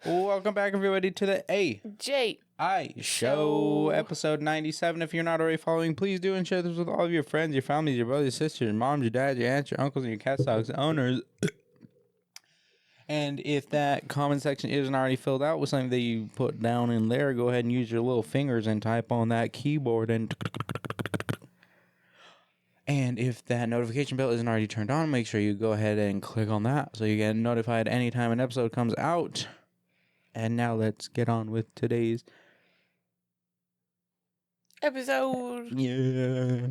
Welcome back, everybody, to the A.J.I show, episode 97. If you're not already following, please do and share this with all of your friends, your families, your brothers, your sisters, your moms, your dads, your aunts, your uncles, and your cat dogs owners. And if that comment section isn't already filled out with something that you put down in there, go ahead and use your little fingers and type on that keyboard and if that notification bell isn't already turned on, make sure you go ahead and click on that so you get notified anytime an episode comes out. And now let's get on with today's episode. Yeah.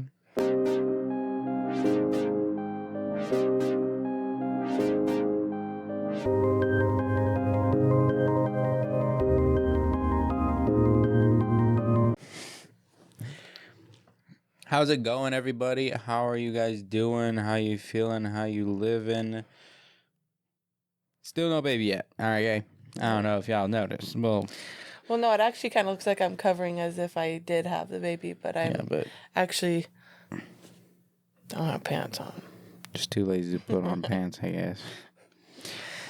How's it going, everybody? How are you guys doing? How you feeling? How you living? Still no baby yet. All right, okay. I don't know if y'all noticed. Well, no, it actually kind of looks like I'm covering as if I did have the baby, but actually don't have pants on. Just too lazy to put on pants, I guess.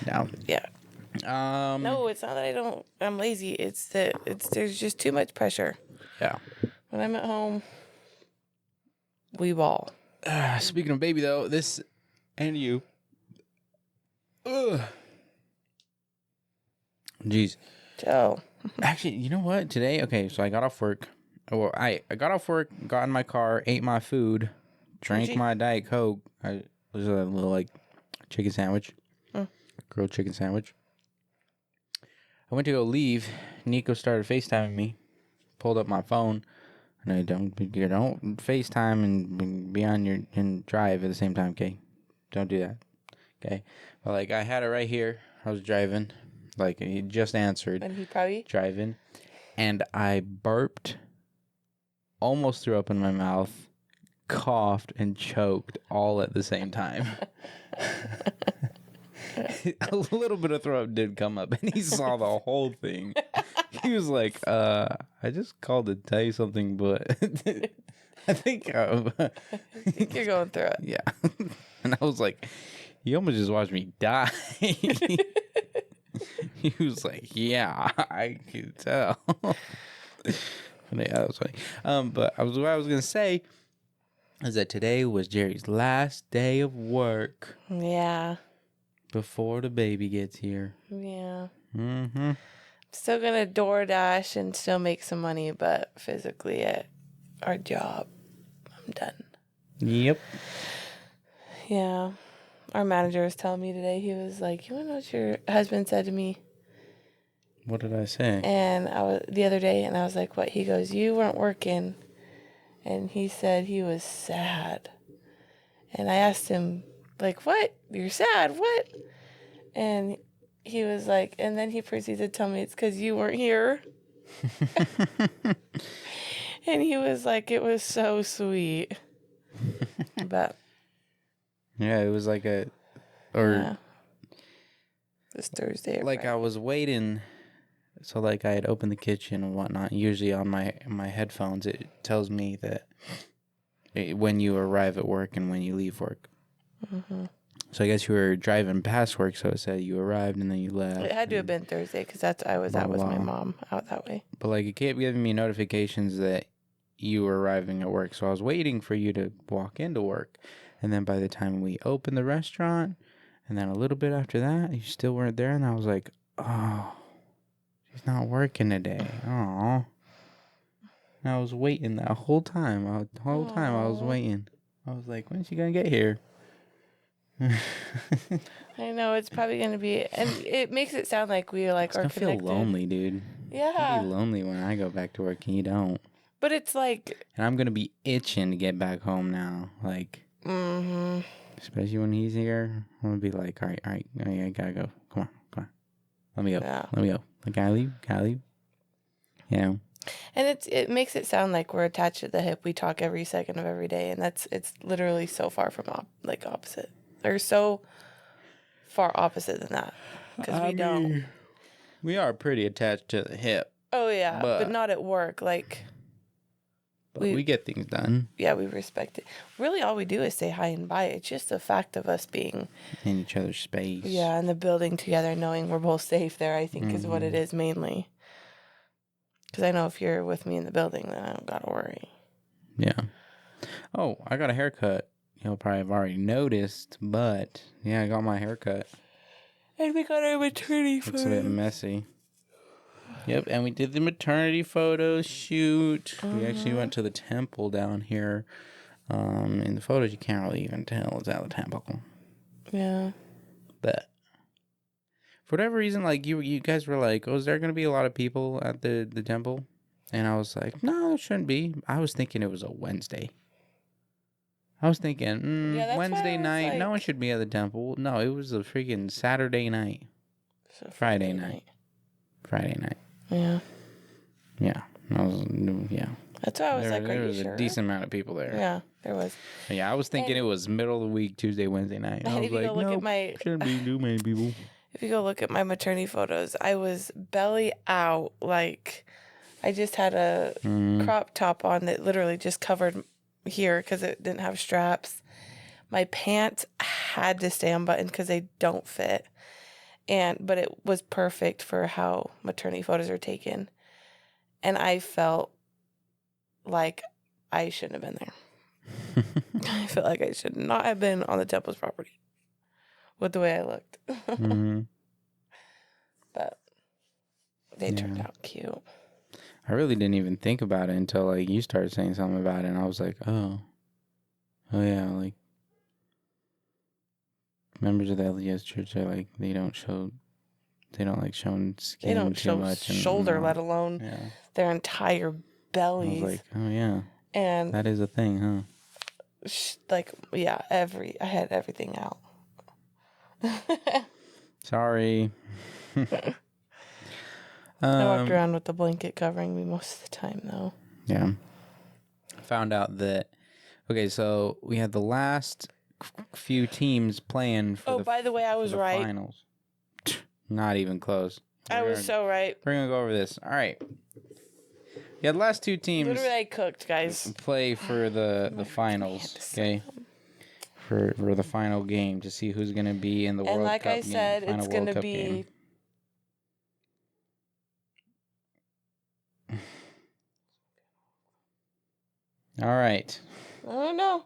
No. Yeah. No, it's not that I'm lazy. It's that there's just too much pressure. Yeah. When I'm at home, we ball. Speaking of baby, though, this and you. Ugh. Jeez. Joe. Actually, you know what? Today, okay, so I got off work. Well, I got off work, got in my car, ate my food, drank my Diet Coke. I was a little, chicken sandwich. Grilled chicken sandwich. I went to go leave. Nico started FaceTiming me. Pulled up my phone. And I don't FaceTime and be on and drive at the same time, okay? Don't do that, okay? But, I had it right here. I was driving. He just answered. And he probably? Driving. And I burped, almost threw up in my mouth, coughed, and choked all at the same time. A little bit of throw up did come up, and he saw the whole thing. He was like, I just called to tell you something, but I think you're going through it. Yeah. And I was like, you almost just watched me die. He was like, yeah, I could tell. Yeah, that was funny. But what I was going to say is that today was Jerry's last day of work. Yeah. Before the baby gets here. Yeah. Mm-hmm. Still gonna DoorDash and still make some money, but physically at our job, I'm done. Yep. Yeah. Our manager was telling me today, he was like, you wanna know what your husband said to me? What did I say? And the other day, and I was like, what? He goes, you weren't working. And he said he was sad. And I asked him, what? You're sad? What? And he was like, and then he proceeded to tell me it's because you weren't here. And he was like, it was so sweet. But yeah, it was it was Thursday. I was waiting. So I had opened the kitchen and whatnot. Usually on my headphones, it tells me that when you arrive at work and when you leave work. Mm-hmm. So I guess you were driving past work, so it said you arrived and then you left. It had to have been Thursday because I was out with my mom out that way. But it kept giving me notifications that you were arriving at work, so I was waiting for you to walk into work. And then by the time we opened the restaurant, and then a little bit after that, you still weren't there, and I was like, oh, she's not working today. Oh. And I was waiting that whole time. I was waiting. I was like, when's she gonna get here? I know it's probably gonna be, and it makes it sound like we are connected. I feel lonely, dude. Yeah, I'll be lonely when I go back to work and you don't. But it's and I'm gonna be itching to get back home now, Mm-hmm. Especially when he's here, I'm gonna be like, all right, I gotta go. Come on, let me go. Yeah. Let me go. Gotta leave. Yeah. And it makes it sound like we're attached at the hip. We talk every second of every day, and it's literally so far from opposite. Or so far opposite than that. Because we don't. We are pretty attached to the hip. Oh, yeah. But not at work. But we get things done. Yeah, we respect it. Really, all we do is say hi and bye. It's just the fact of us being in each other's space. Yeah, in the building together, knowing we're both safe there, I think is what it is mainly. Because I know if you're with me in the building, then I don't got to worry. Yeah. Oh, I got a haircut. You'll probably have already noticed, but yeah, I got my haircut. And we got our maternity photos. Looks a bit messy. Yep, and we did the maternity photo shoot. We actually went to the temple down here. In the photos, you can't really even tell it's at the temple. Yeah. But for whatever reason, like you guys were like, "Oh, is there going to be a lot of people at the temple?" And I was like, "No, there shouldn't be." I was thinking it was a Wednesday. I was thinking, Wednesday night, like... no one should be at the temple. No, it was a freaking Saturday night. So Friday night. Yeah. Yeah. Yeah. That's why I was like, there was a decent amount of people there. Yeah, there was. Yeah, I was thinking it was middle of the week, Tuesday, Wednesday night. And I was like, no, shouldn't be too many people. If you go look at my maternity photos, I was belly out. Like, I just had a crop top on that literally just covered here because it didn't have straps. My pants had to stay unbuttoned because they don't fit. But it was perfect for how maternity photos are taken. And I felt like I shouldn't have been there. I felt like I should not have been on the temple's property with the way I looked. But they turned out cute. I really didn't even think about it until like you started saying something about it, and I was like, oh yeah, like members of the LDS church are like they don't like showing skin. They don't too show much shoulder, let alone their entire bellies. I was like, oh yeah, and that is a thing, huh? Like I had everything out. Sorry. I walked around with the blanket covering me most of the time, though. Yeah. Found out that, okay, so we had the last few teams playing for by the way, I was right. Finals. Not even close. I was so right. We're going to go over this. All right. Yeah, the last two teams. Literally, I cooked, guys. Play for the finals, okay? For the final game to see who's going to be in the World Cup. And like I said, it's going to be... Game. All right. Oh, no.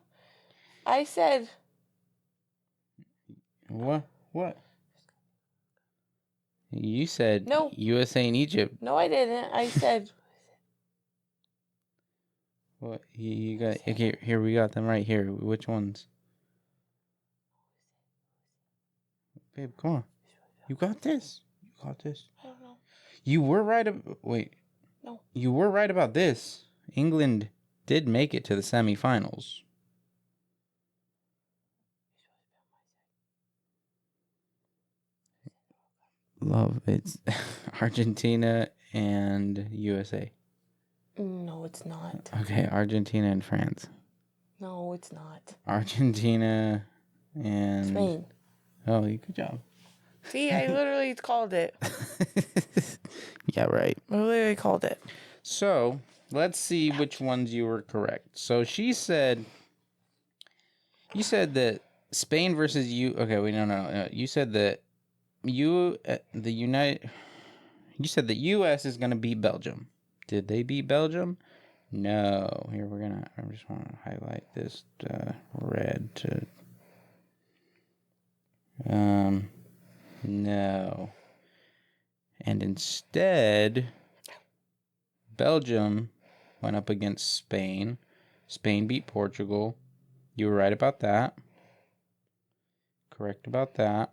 I said... What? You said no. USA and Egypt. No, I didn't. I said... What? You got... Okay, here, we got them right here. Which ones? Babe, come on. You got this. I don't know. You were right... Wait. No. You were right about this. England did make it to the semifinals. Love, it's Argentina and USA. No, it's not. Okay, Argentina and France. No, it's not. Argentina and... Spain. Oh, good job. See, I literally called it. Yeah, right. I literally called it. So, let's see which ones you were correct. So, you said that Spain versus you... Okay, wait, no. You said that you said that U.S. is going to beat Belgium. Did they beat Belgium? No. Here, I just want to highlight this red to... No. And instead, Belgium went up against Spain. Spain beat Portugal. You were right about that. Correct about that.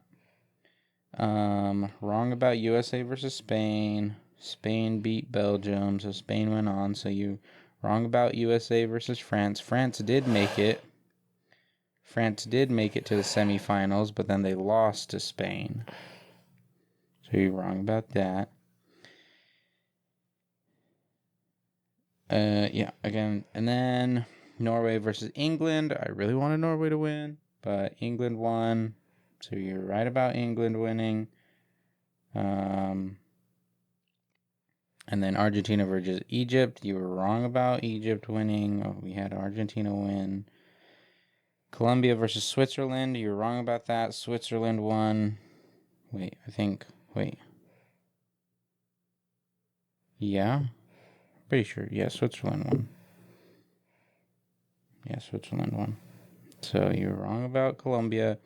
Wrong about USA versus Spain. Spain beat Belgium, so Spain went on. So you wrong about USA versus France. France did make it. France did make it to the semifinals, but then they lost to Spain. So you're wrong about that. Yeah, again, and then Norway versus England. I really wanted Norway to win, but England won. So you're right about England winning. And And then Argentina versus Egypt. You were wrong about Egypt winning. Oh, we had Argentina win. Colombia versus Switzerland. You were wrong about that. Switzerland won. Wait. Yeah. Pretty sure. Yeah, Switzerland won. So you're wrong about Colombia.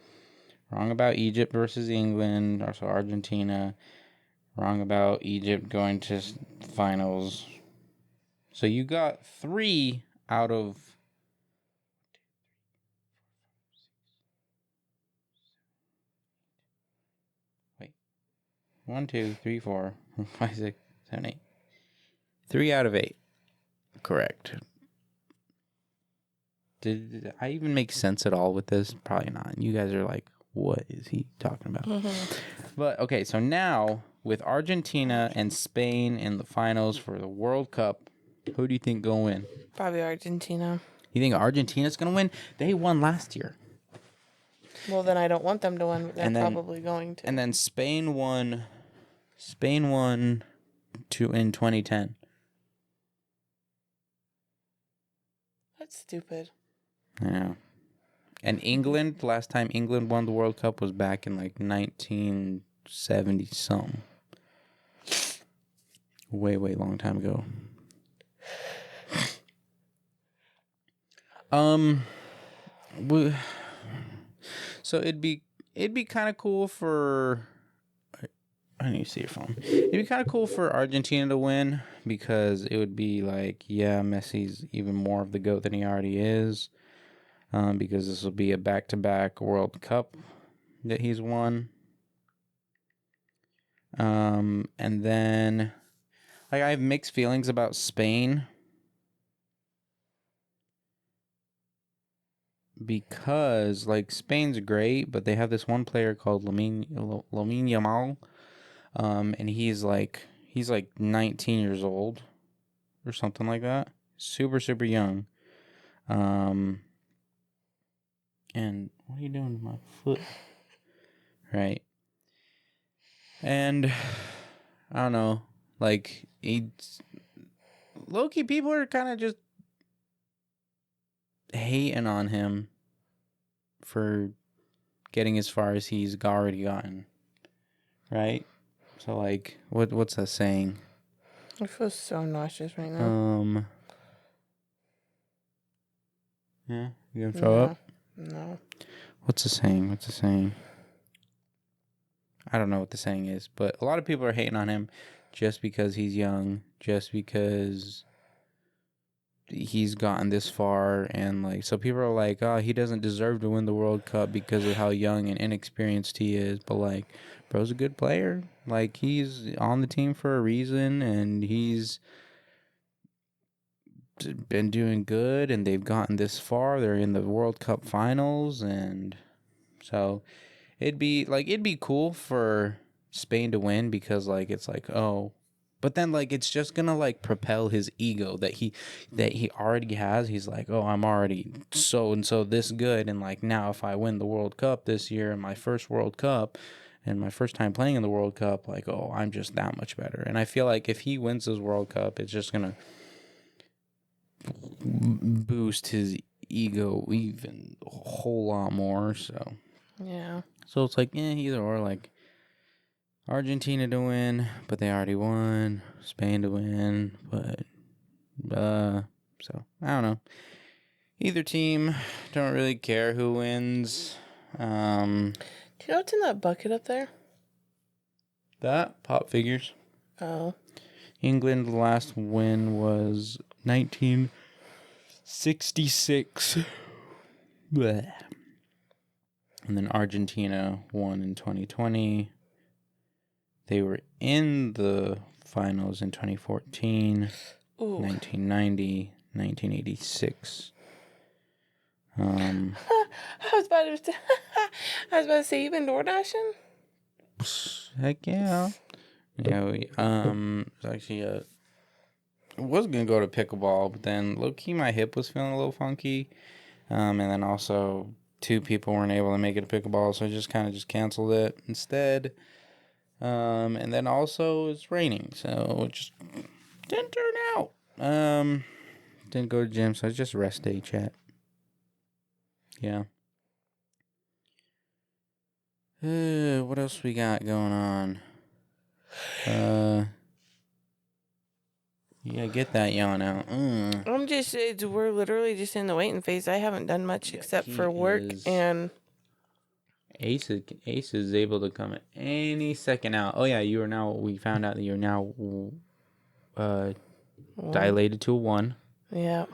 Wrong about Egypt versus England. Also Argentina. Wrong about Egypt going to finals. So you got 3 out of 1, 2, 3, 4, 5, 6, 7, 8. 3 out of 8. Correct. Did I even make sense at all with this? Probably not. You guys are like, what is he talking about? Mm-hmm. But okay, so now with Argentina and Spain in the finals for the World Cup, who do you think gonna win? Probably Argentina. You think Argentina's gonna win? They won last year. Well, then I don't want them to win. They're probably going to. And then Spain won in 2010. That's stupid. Yeah. And England, last time England won the World Cup was back in like 1970 something. Way long time ago. So it'd be kind of cool for I need to see your phone. It'd be kind of cool for Argentina to win because it would be like, yeah, Messi's even more of the GOAT than he already is. Because this will be a back-to-back World Cup that he's won. And then, like, I have mixed feelings about Spain because, like, Spain's great, but they have this one player called Lamine Yamal, and he's like 19 years old or something like that, super young. And what are you doing to my foot? Right. And I don't know, like, low-key people are kind of just hating on him for getting as far as he's already gotten. Right? So, like, what's that saying? I feel so nauseous right now. Yeah, you gonna throw up? No. What's the saying? I don't know what the saying is, but a lot of people are hating on him just because he's young, just because he's gotten this far, and like, so people are like, oh, he doesn't deserve to win the World Cup because of how young and inexperienced he is. But like, bro's a good player. Like, he's on the team for a reason, and he's been doing good, and they've gotten this far. They're in the World Cup finals, and so it'd be cool for Spain to win because, like, it's like, oh, but then, like, it's just gonna, like, propel his ego that he already has. He's like, oh, I'm already so and so this good, and like, now if I win the World Cup this year and my first World Cup and my first time playing in the World Cup, like, oh, I'm just that much better. And I feel like if he wins this World Cup, it's just gonna boost his ego even a whole lot more. So yeah. So it's like, either or, like, Argentina to win, but they already won. Spain to win, but, so, I don't know. Either team, don't really care who wins. Do you know what's in that bucket up there? That? Pop figures. Oh. England, the last win was 1966. Blech. And then Argentina won in 2020. They were in the finals in 2014, 1990, 1986. I was about to say, you've been door dashing? Heck yeah. Yeah, actually, I was going to go to pickleball, but then low-key my hip was feeling a little funky. And then also 2 people weren't able to make it to pickleball, so I just canceled it instead. And then also it's raining, so just Didn't turn out. Didn't go to gym, so it's just rest day, chat. Yeah. What else we got going on? Yeah, get that yawn out. We're literally just in the waiting phase. I haven't done much except for work and... Ace is able to come at any second out. Oh yeah, we found out that you're now dilated to a 1. Yeah.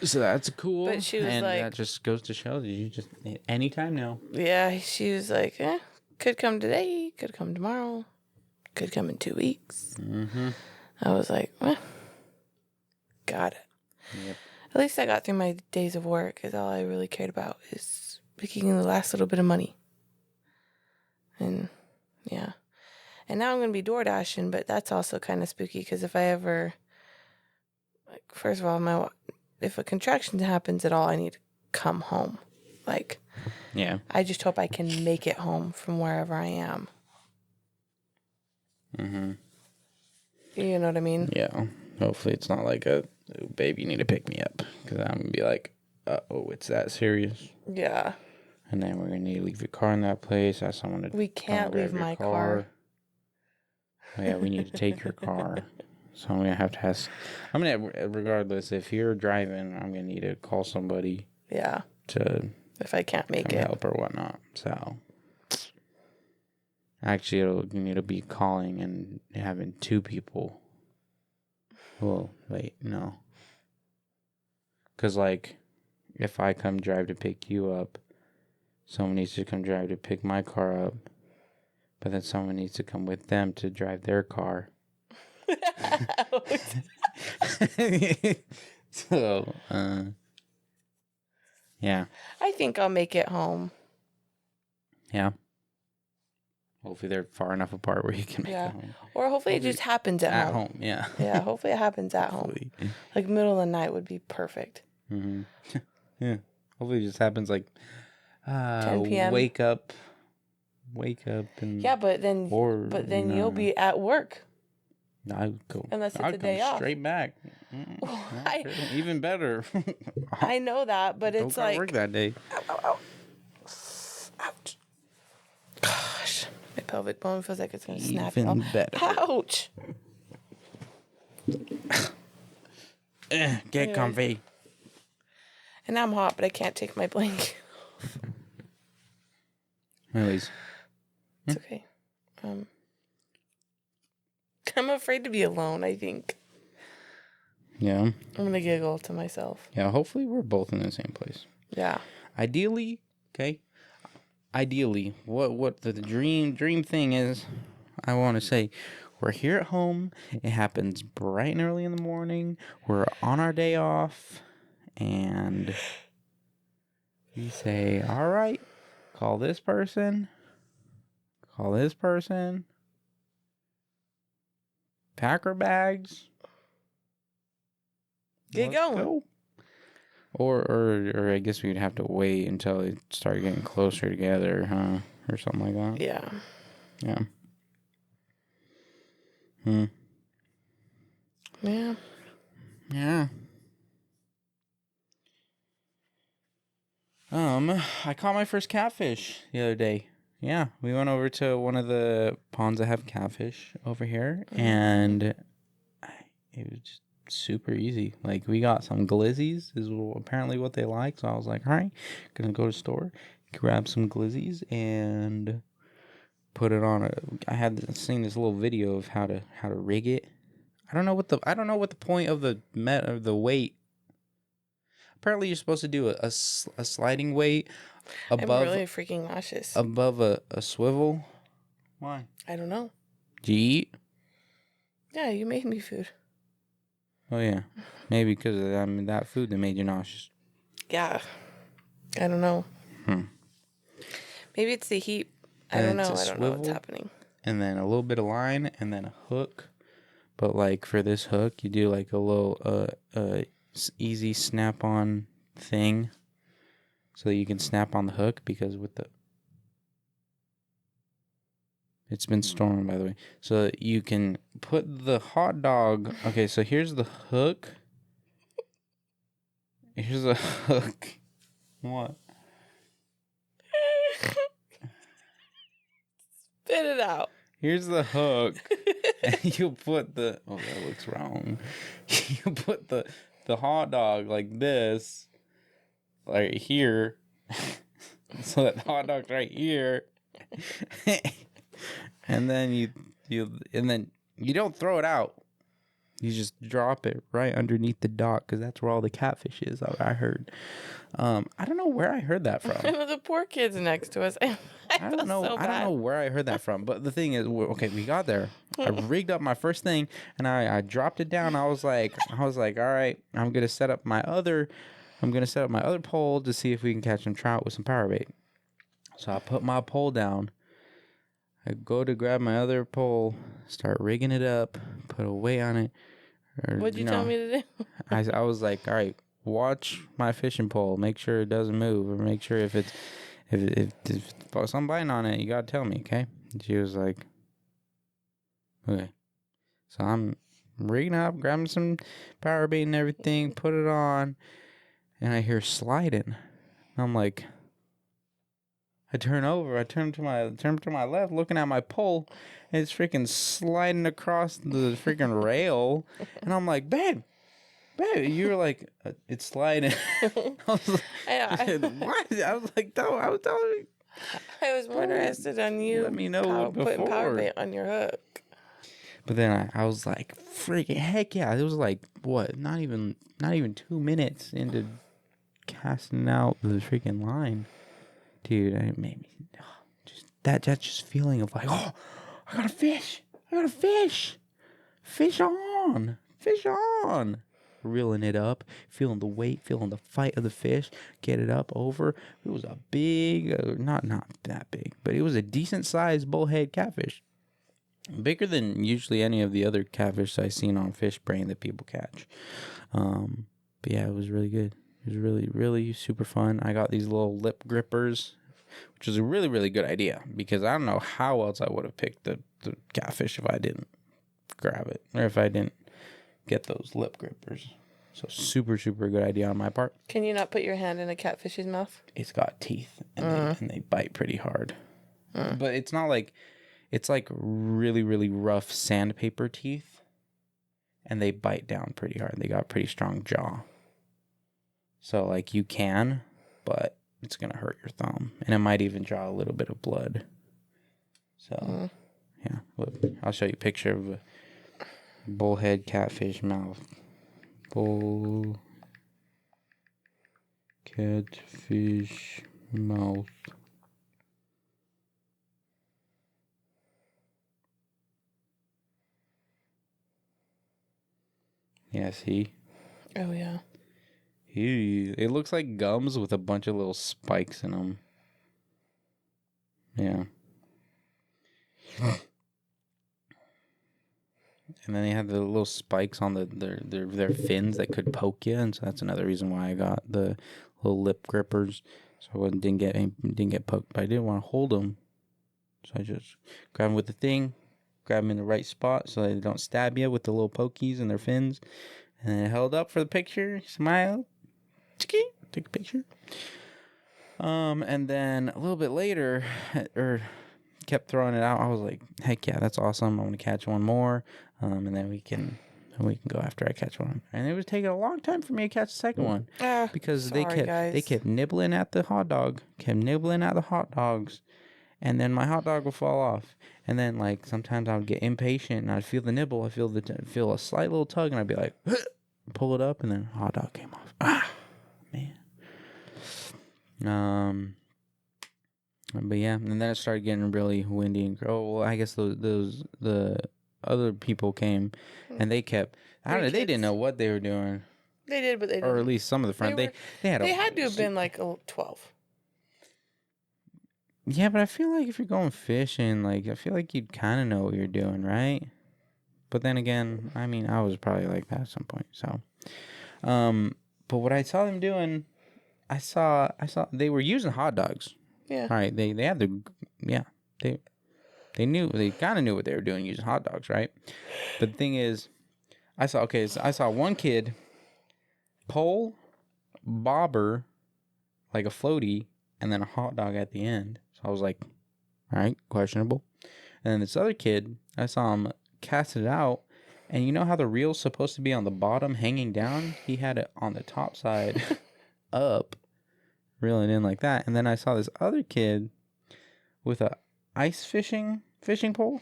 So that's cool. But she was and like... that just goes to show that you just anytime now. Yeah, she was like, could come today, could come tomorrow, could come in 2 weeks. Mm-hmm. I was like, got it. Yep. At least I got through my days of work, is all I really cared about, is making the last little bit of money. And, yeah. And now I'm going to be door-dashing, but that's also kind of spooky, because if I ever, like, first of all, if a contraction happens at all, I need to come home. Like, yeah. I just hope I can make it home from wherever I am. Mm-hmm. You know what I mean? Yeah. Hopefully it's not like baby, you need to pick me up. Because I'm going to be like, oh, it's that serious. Yeah. And then we're going to need to leave your car in that place. Ask someone to We can't leave my car. Oh, yeah, we need to take your car. So I'm going to have to ask. Regardless, if you're driving, I'm going to need to call somebody. Yeah. To if I can't make it. Help or whatnot. So. Actually, you need to be calling and having 2 people. Well, wait, no. Because, like, if I come drive to pick you up, someone needs to come drive to pick my car up. But then someone needs to come with them to drive their car. So, yeah. I think I'll make it home. Yeah. Hopefully they're far enough apart where you can make it home. Or hopefully it just happens at home. Yeah. Yeah, hopefully it happens at home. Like middle of the night would be perfect. Mm-hmm. Yeah. Hopefully it just happens like 10 p.m. Wake up and but then you'll be at work. I'll go. Unless it's a day off. Straight back. Even better. I know that, but it's like work that day. Ow. Ouch. Gosh. My pelvic bone feels like it's going to snap. Even better. Ouch. Get comfy. And I'm hot, but I can't take my blanket off. Anyways. It's okay. I'm afraid to be alone, I think. Yeah. I'm going to giggle to myself. Yeah, hopefully we're both in the same place. Yeah. Ideally, what the dream thing is, I want to say, we're here at home. It happens bright and early in the morning. We're on our day off. And we say, all right, call this person. Pack our bags. Get going. Go. Or I guess we'd have to wait until they start getting closer together, huh? Or something like that. Yeah. Yeah. Yeah. Yeah. I caught my first catfish the other day. Yeah, we went over to one of the ponds that have catfish over here, and it was just super easy. Like, we got some glizzies, is apparently what they like, so I was like, all right, gonna go to the store, grab some glizzies, and put it on I had seen this little video of how to rig it. I don't know what the point of the weight. Apparently, you're supposed to do a sliding weight above. I'm really freaking nauseous. Above a swivel. Why? I don't know. Did you eat? Yeah, you made me food. Oh yeah, maybe because of that food that made you nauseous. Yeah, I don't know. Maybe it's the heat. I don't know what's happening. And then a little bit of line, and then a hook. But like for this hook, you do like a little easy snap-on thing, so that you can snap on the hook, because with the It's been storming, by the way. So you can put the hot dog. Okay, so here's the hook. Here's a hook. What? Spit it out. Here's the hook. And you put the... Oh, that looks wrong. You put the hot dog like this. Like here. So that hot dog's right here. And then you don't throw it out. You just drop it right underneath the dock because that's where all the catfish is. I heard. I don't know where I heard that from. The poor kids next to us. I don't know. So I don't know where I heard that from. But the thing is, okay, we got there. I rigged up my first thing and I dropped it down. I was like, all right, I'm gonna set up my other pole to see if we can catch some trout with some power bait. So I put my pole down. I go to grab my other pole, start rigging it up, put a weight on it. What'd you tell me to do? I was like, all right, watch my fishing pole. Make sure it doesn't move, or make sure if something biting on it, you gotta tell me, okay? And she was like, okay. So I'm rigging up, grabbing some power bait and everything, put it on, and I hear sliding. I'm like, I turn to my left, looking at my pole, and it's freaking sliding across the freaking rail. And I'm like, babe, you were like, it's sliding. I was like, what? I was like, no, I was telling you. I was more interested on you. Let me know putting power bait on your hook. But then I was like, freaking heck yeah! It was like what? Not even 2 minutes into casting out the freaking line. Dude, it made me just that feeling of like, oh, I got a fish. Fish on. Reeling it up, feeling the weight, feeling the fight of the fish, get it up over. It was a big, not that big, but it was a decent sized bullhead catfish. Bigger than usually any of the other catfish I've seen on Fish Brain that people catch. But yeah, it was really good. It was really, really super fun. I got these little lip grippers, which was a really, really good idea because I don't know how else I would have picked the catfish if I didn't grab it or if I didn't get those lip grippers. So super, super good idea on my part. Can you not put your hand in a catfish's mouth? It's got teeth and they bite pretty hard. But it's not like, it's like really, really rough sandpaper teeth and they bite down pretty hard. They got a pretty strong jaw. So, like, you can, but it's going to hurt your thumb. And it might even draw a little bit of blood. So, yeah. Look, I'll show you a picture of a bullhead catfish mouth. Bull catfish mouth. Yeah, see? Oh, yeah. Ew. It looks like gums with a bunch of little spikes in them. Yeah. And then they have the little spikes on their fins that could poke you, and so that's another reason why I got the little lip grippers, so I didn't get poked. But I didn't want to hold them, so I just grab them with the thing, grab them in the right spot so they don't stab you with the little pokies and their fins, and then held up for the picture, smile, take a picture. And then a little bit later, kept throwing it out. I was like, heck yeah, that's awesome. I want to catch one more. And then we can go after I catch one. And it was taking a long time for me to catch the second one. Because they kept nibbling at the hot dog. And then my hot dog would fall off. And then like sometimes I would get impatient and I'd feel the nibble. I feel a slight little tug and I'd be like, pull it up, and then hot dog came off. Man. But yeah, and then it started getting really windy and I guess the other people came and they kept, I don't know, they didn't know what they were doing. They did, but they didn't. Or at least some of the friends, they had to have been like 12. Yeah, but I feel like if you're going fishing, like I feel like you'd kind of know what you're doing, right? But then again, I mean, I was probably like that at some point. So, but what I saw them doing, I saw they were using hot dogs. Yeah. All right. They had They kind of knew what they were doing using hot dogs, right? But the thing is, I saw one kid pull bobber like a floaty and then a hot dog at the end. So I was like, all right, questionable. And then this other kid, I saw him cast it out. And you know how the reel's supposed to be on the bottom hanging down? He had it on the top side up, reeling in like that. And then I saw this other kid with a ice fishing pole.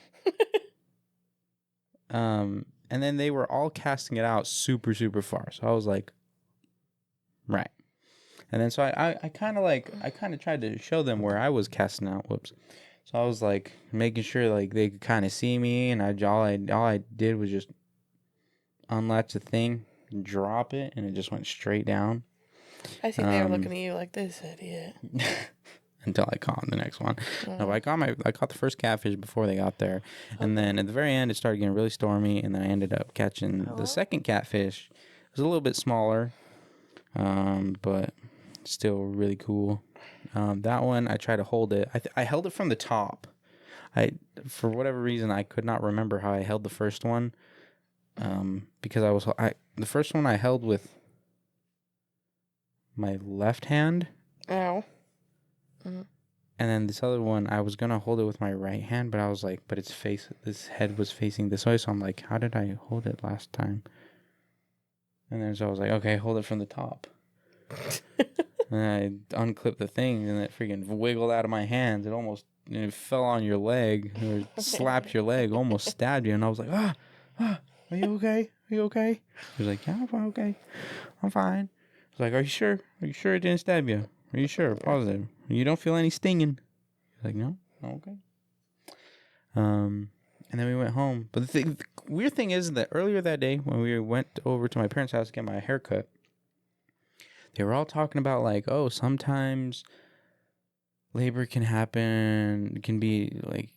And then they were all casting it out super, super far. So I was like, right. And then so I kind of tried to show them where I was casting out. Whoops. So I was like making sure like they could kind of see me, and all I did was just unlatch the thing, drop it, and it just went straight down. I think they were looking at you like this idiot. Until I caught the next one. No, I caught the first catfish before they got there, and then at the very end it started getting really stormy, and then I ended up catching the second catfish. It was a little bit smaller, but still really cool. That one I tried to hold it. I held it from the top. For whatever reason I could not remember how I held the first one. Because the first one I held with my left hand. Ow. Mm-hmm. And then this other one, I was gonna hold it with my right hand, but I was like, but its head was facing this way, so I'm like, how did I hold it last time? And then so I was like, okay, hold it from the top. And I unclipped the thing, and it freaking wiggled out of my hands. It fell on your leg, or slapped your leg, almost stabbed you, and I was like, are you okay? Are you okay? He was like, yeah, I'm okay. I'm fine. I was like, are you sure? Are you sure it didn't stab you? Are you sure? Positive. You don't feel any stinging? He's like, no. Okay. And then we went home. But the weird thing is that earlier that day, when we went over to my parents' house to get my haircut, they were all talking about like, oh, sometimes labor can happen. It can be like,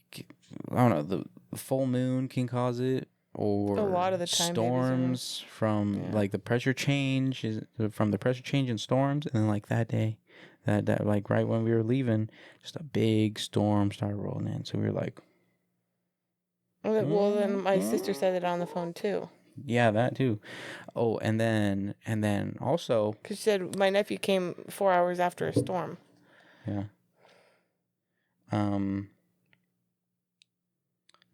I don't know, the full moon can cause it. Or a lot of the time storms from like the pressure change in storms, and then like that day, that like right when we were leaving, just a big storm started rolling in. So we were like, well, then my sister said it on the phone too. Yeah, that too. Oh, and then also, because she said my nephew came 4 hours after a storm. Yeah.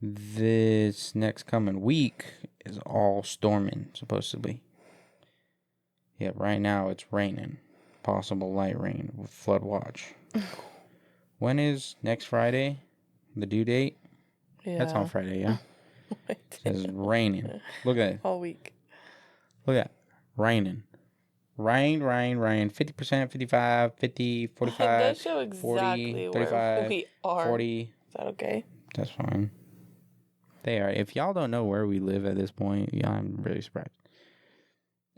This next coming week is all storming, supposedly. Yeah, right now it's raining. Possible light rain with flood watch. When is next Friday? The due date? Yeah. That's on Friday, yeah? It says raining. Look at it. All week. Look at that. Raining. Rain. 50%, 55, 50, 45, That show exactly 40, 35, where we are. 40. Is that okay? That's fine. They are. If y'all don't know where we live at this point, yeah, I'm really surprised.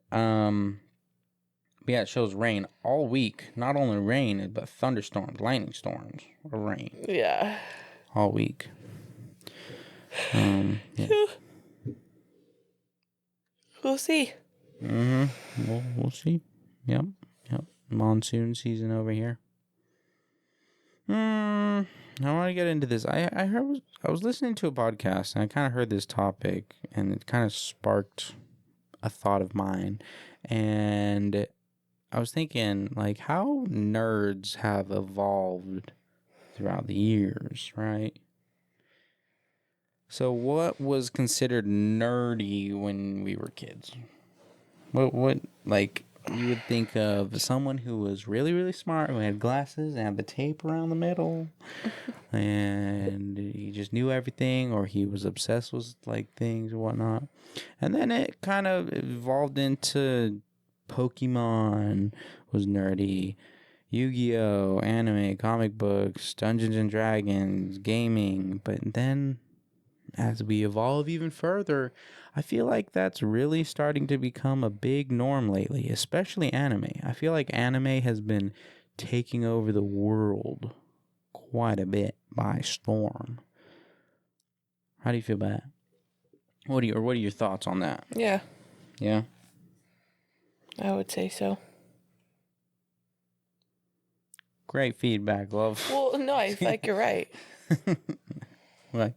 But yeah, it shows rain all week. Not only rain, but thunderstorms, lightning storms of rain. Yeah. All week. Yeah. We'll see. We'll see. Yep. Monsoon season over here. I want to get into this. I was listening to a podcast, and I kind of heard this topic, and it kind of sparked a thought of mine. And I was thinking, like, how nerds have evolved throughout the years, right? So what was considered nerdy when we were kids? What like, you would think of someone who was really, really smart, who had glasses and had the tape around the middle, and he just knew everything, or he was obsessed with like things and whatnot. And then it kind of evolved into Pokemon was nerdy, Yu-Gi-Oh, anime, comic books, Dungeons and Dragons, gaming. But then as we evolve even further, I feel like that's really starting to become a big norm lately, especially anime. I feel like anime has been taking over the world quite a bit by storm. How do you feel about that? What are your thoughts on that? Yeah. Yeah? I would say so. Great feedback, love. Well, no, I feel like you're right. Okay.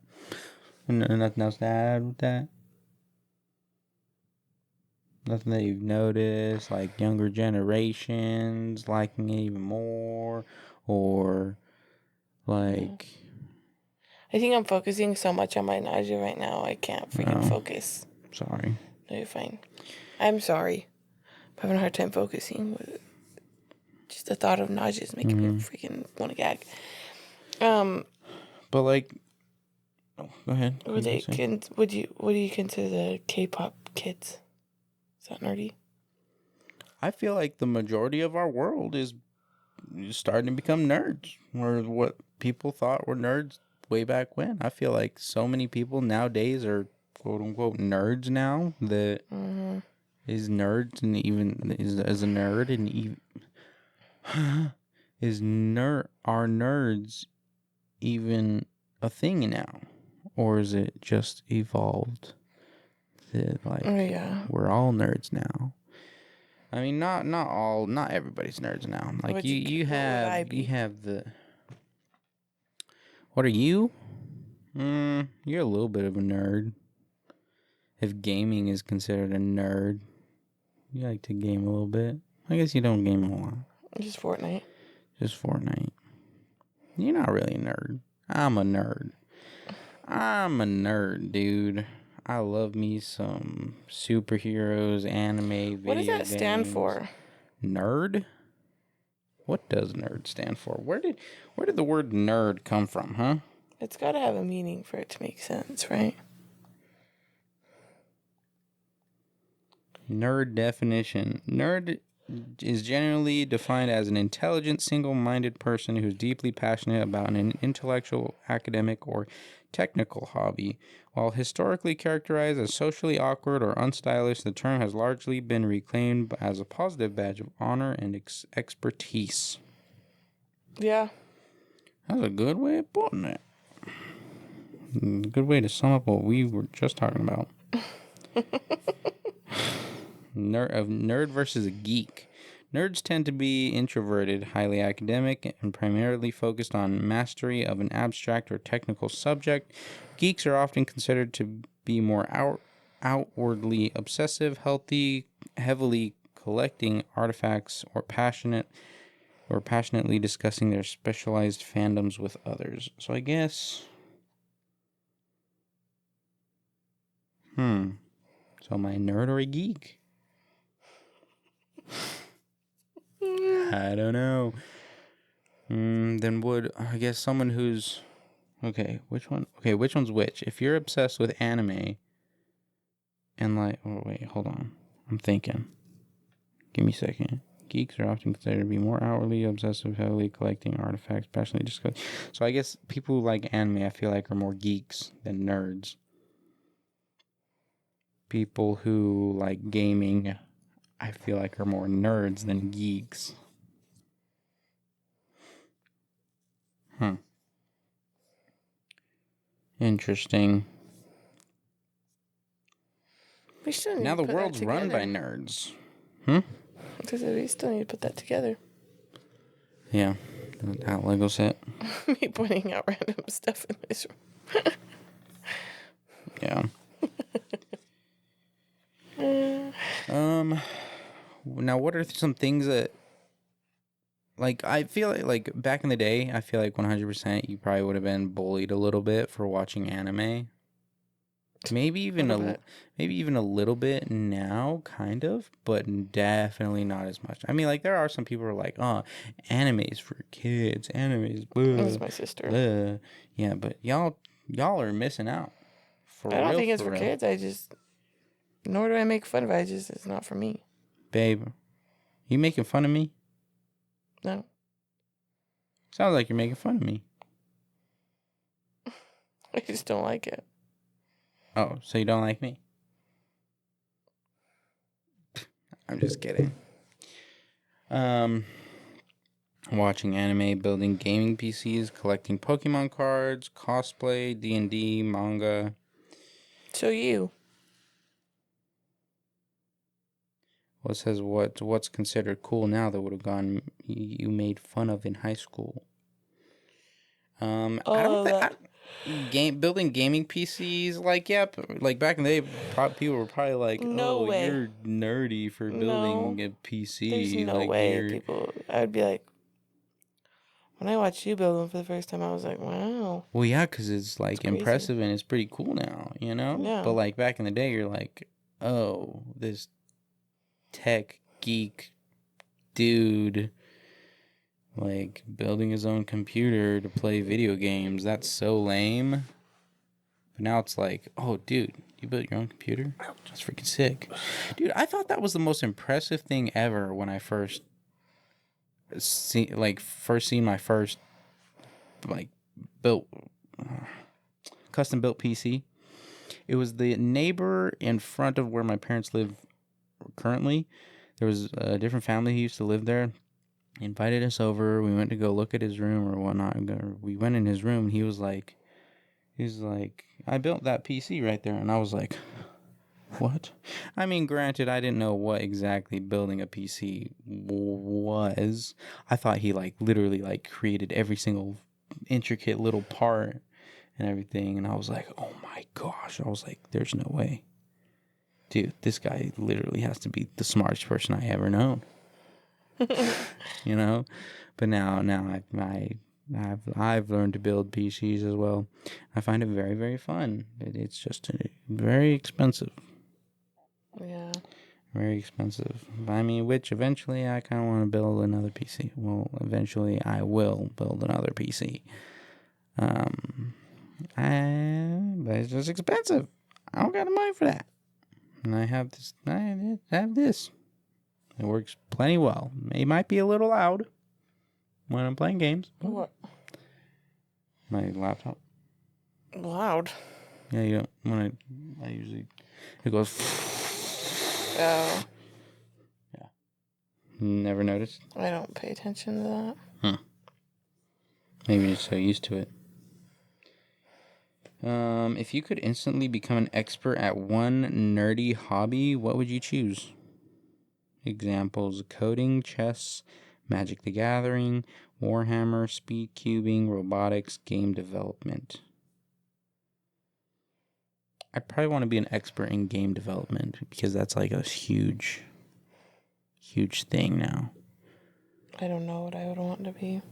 Nothing else to add with that? Nothing that you've noticed, like younger generations liking it even more, or like... I think I'm focusing so much on my nausea right now, I can't freaking focus. Sorry. No, you're fine. I'm sorry. I'm having a hard time focusing. Just the thought of nausea is making me freaking want to gag. But like... Oh, go ahead. What do you consider the K-pop kids? Is that nerdy? I feel like the majority of our world is starting to become nerds, or what people thought were nerds way back when. I feel like so many people nowadays are quote unquote nerds now that is nerds and even is a nerd and even are nerds even a thing now, or is it just evolved that we're all nerds now? I mean, not everybody's nerds now. Like you have the... What are you? You're a little bit of a nerd. If gaming is considered a nerd, you like to game a little bit. I guess you don't game a lot. Just Fortnite. You're not really a nerd. I'm a nerd. Dude. I love me some superheroes, anime, video games. What does that stand for? Nerd? What does nerd stand for? Where did the word nerd come from, huh? It's got to have a meaning for it to make sense, right? Nerd definition. Nerd is generally defined as an intelligent, single-minded person who's deeply passionate about an intellectual, academic, or technical hobby. While historically characterized as socially awkward or unstylish, the term has largely been reclaimed as a positive badge of honor and expertise. Yeah. That's a good way of putting it. Good way to sum up what we were just talking about. Nerd versus a geek. Nerds tend to be introverted, highly academic, and primarily focused on mastery of an abstract or technical subject. Geeks are often considered to be more outwardly obsessive, heavily collecting artifacts, or passionately discussing their specialized fandoms with others. So I guess... So am I a nerd or a geek? I don't know. Then I guess someone who's... Okay, which one? Okay, which one's which? If you're obsessed with anime and like... Oh, wait, hold on. I'm thinking. Give me a second. Geeks are often considered to be more outwardly obsessive, heavily collecting artifacts, passionately discuss. So I guess people who like anime, I feel like, are more geeks than nerds. People who like gaming, I feel like, are more nerds than geeks. Interesting. Now the world's run by nerds. Because we still need to put that together. Yeah. That Lego set. Me pointing out random stuff in this room. Yeah. Now what are some things that, like, I feel like back in the day, I feel like 100% you probably would have been bullied a little bit for watching anime. Maybe even a little bit now, kind of, but definitely not as much. I mean, like, there are some people who are like, "Oh, anime's for kids. Anime's blah." This is my sister. Blah. Yeah, but y'all are missing out. I don't think it's for kids. Nor do I make fun of it. It's not for me. Babe, you making fun of me? No. Sounds like you're making fun of me. I just don't like it. Oh, so you don't like me? I'm just kidding. Watching anime, building gaming PCs, collecting Pokemon cards, cosplay, D&D, manga. So you. Well, it says what's considered cool now that would have gone you made fun of in high school. building gaming PCs, like, yeah, like back in the day, people were probably like, No "Oh, way. you're nerdy for building a PC." There's no like way you're people. I would be like, when I watched you build one for the first time, I was like, wow. Well, yeah, because it's like crazy. impressive and it's pretty cool now, you know. Yeah. But like back in the day, you're like, "Oh, this tech geek dude." Like, building his own computer to play video games, that's so lame. But now it's like, oh, dude, you built your own computer? That's freaking sick. Dude, I thought that was the most impressive thing ever when I first seen my first, like, built, custom built PC. It was the neighbor in front of where my parents live currently. There was a different family who used to live there. He invited us over. We went to go look at his room or whatnot. We went in his room and he was like, I built that PC right there. And I was like, what? I mean, granted, I didn't know what exactly building a PC was. I thought he like literally like created every single intricate little part and everything. And I was like, oh my gosh. I was like, there's no way. Dude, this guy literally has to be the smartest person I ever known. You know, but now I've learned to build PCs as well. I find it very, very fun. It's just very expensive. Yeah. Very expensive. I mean, which eventually I kind of want to build another PC. Well, eventually I will build another PC. But it's just expensive. I don't got the money for that. And I have this. I have this. It works plenty well. It might be a little loud when I'm playing games. What? My laptop. Loud. Yeah, you don't want to. I usually. It goes. Oh. Yeah. Never noticed? I don't pay attention to that. Maybe you're just so used to it. If you could instantly become an expert at one nerdy hobby, what would you choose? Examples: coding, chess, Magic the Gathering, Warhammer, speed cubing, robotics, game development. I probably want to be an expert in game development because that's like a huge thing now. I don't know what I would want to be.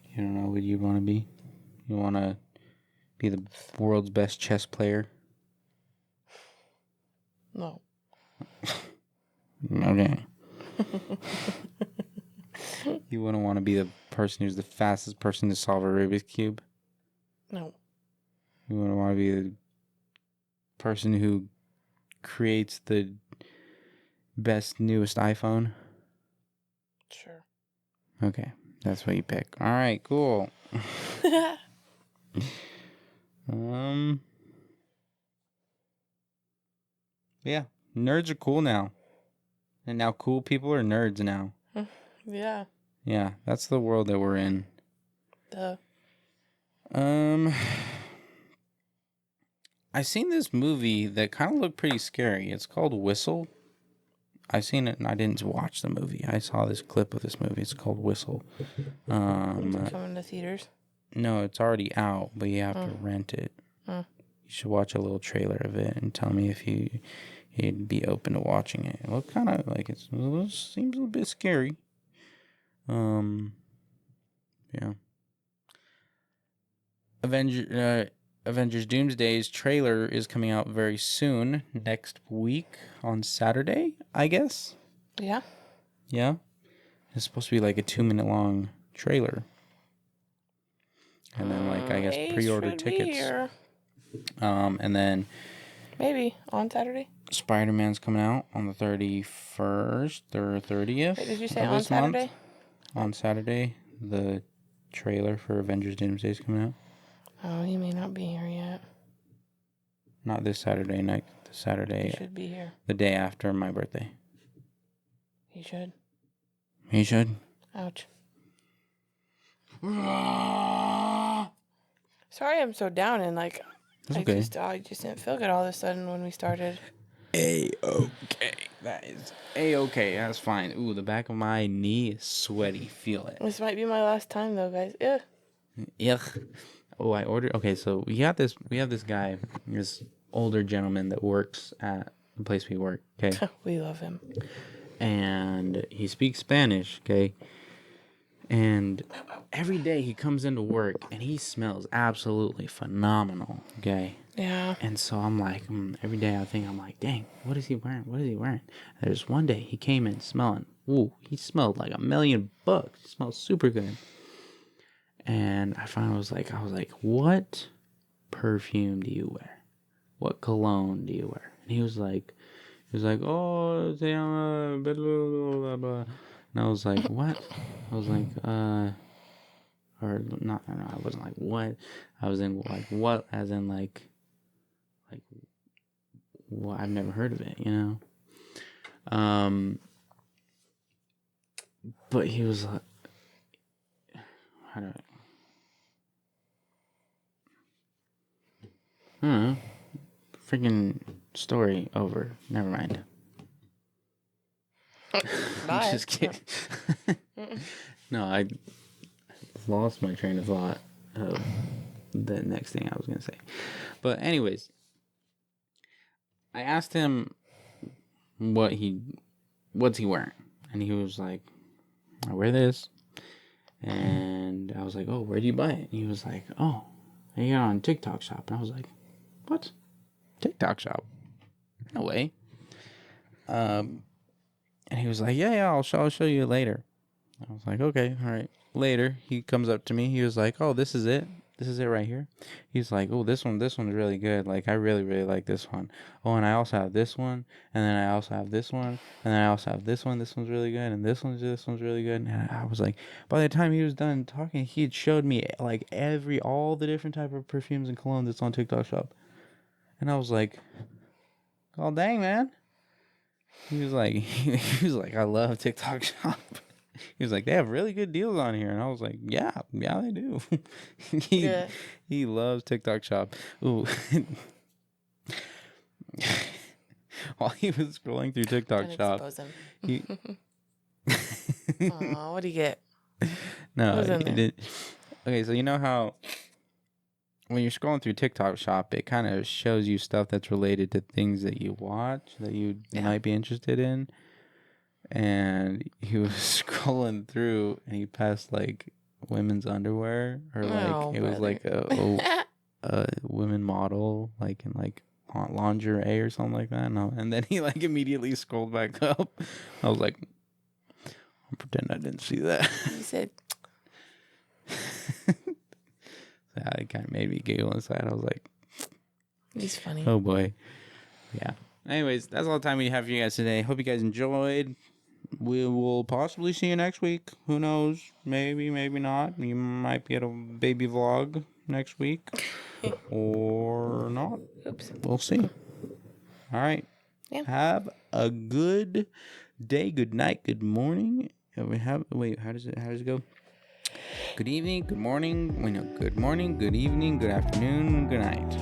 You don't know what you want to be? You want to be the world's best chess player? No. Okay. You wouldn't want to be the person who's the fastest person to solve a Rubik's Cube? No. You wouldn't want to be the person who creates the best, newest iPhone? Sure. Okay. That's what you pick. All right, cool. Yeah. Nerds are cool now. And now cool people are nerds now. Yeah. Yeah, that's the world that we're in. Duh. I seen this movie that kind of looked pretty scary. It's called Whistle. I seen it and I didn't watch the movie. I saw this clip of this movie. It's called Whistle. Is it coming to theaters? No, it's already out, but you have to rent it. You should watch a little trailer of it and tell me if you'd be open to watching it. It looked kind of like it seems a little bit scary. Yeah. Avengers Doomsday's trailer is coming out very soon, next week on Saturday, I guess. Yeah. Yeah. It's supposed to be like a 2-minute long trailer. And then like I guess pre-order tickets. And then maybe on Saturday. Spider-Man's coming out on the 31st or 30th. Wait, did you say on Saturday? Month. On Saturday, the trailer for Avengers Doomsday is coming out. Oh, he may not be here yet. Not this Saturday night. The Saturday. He should be here. The day after my birthday. He should. He should. Ouch. Sorry I'm so down and like That's okay. I just didn't feel good all of a sudden when we started. A-okay. That is A-okay. That's fine. Ooh, the back of my knee is sweaty. Feel it. This might be my last time though, guys. Yeah. Yuck. Oh, I ordered. Okay, so we have this guy, this older gentleman that works at the place we work. Okay, We love him. and he speaks Spanish. Okay, and every day he comes into work and he smells absolutely phenomenal. Okay. Yeah. And so I'm like, every day I'm like, dang, what is he wearing? What is he wearing? There's one day he came in smelling, he smelled like $1,000,000. He smells super good. And I finally was like, what perfume do you wear? What cologne do you wear? And he was like, oh, se llama blah, blah, blah, blah. And I was like, what? I was like, or not, no, I wasn't like, what? I was in like, what? As in like, well, I've never heard of it, you know? But he was like, how do I don't know. Freaking story over. Never mind. I'm just kidding. No, I lost my train of thought of the next thing I was going to say. But anyways, I asked him what's he wearing? And he was like, I wear this. And I was like, oh, where do you buy it? And he was like, oh, I got it on TikTok shop. And I was like, what? TikTok shop? No way. And he was like, yeah, I'll show you later. I was like, okay, all right. Later, he comes up to me. He was like, oh, this is it. This is it right here. He's like, oh, this one's really good. Like, I really, really like this one. Oh, and I also have this one. And then I also have this one. And then I also have this one. This one's really good. And this one's really good. And I was like, by the time he was done talking, he had showed me like all the different type of perfumes and cologne that's on TikTok shop. And I was like, oh, dang, man. He was like, I love TikTok shop. He was like, they have really good deals on here. And I was like, yeah, they do. He loves TikTok shop. Ooh. While he was scrolling through TikTok shop. Aw, what do you get? No, okay, so you know how when you're scrolling through TikTok shop, it kind of shows you stuff that's related to things that you watch that you might be interested in. And he was scrolling through and he passed like women's underwear or like it was like a women model like in like lingerie or something like that. And then he like immediately scrolled back up. I was like, I'll pretend I didn't see that. He said, it kind of made me giggle inside. I was like, he's funny. Oh boy. Yeah. Anyways, that's all the time we have for you guys today. Hope you guys enjoyed. We will possibly see you next week. Who knows? Maybe, maybe not. You might get a baby vlog next week. Or not. Oops. We'll see. All right. Yeah. Have a good day, good night, good morning. How does it go? Good evening, good morning. Good morning, good evening, good afternoon, good night.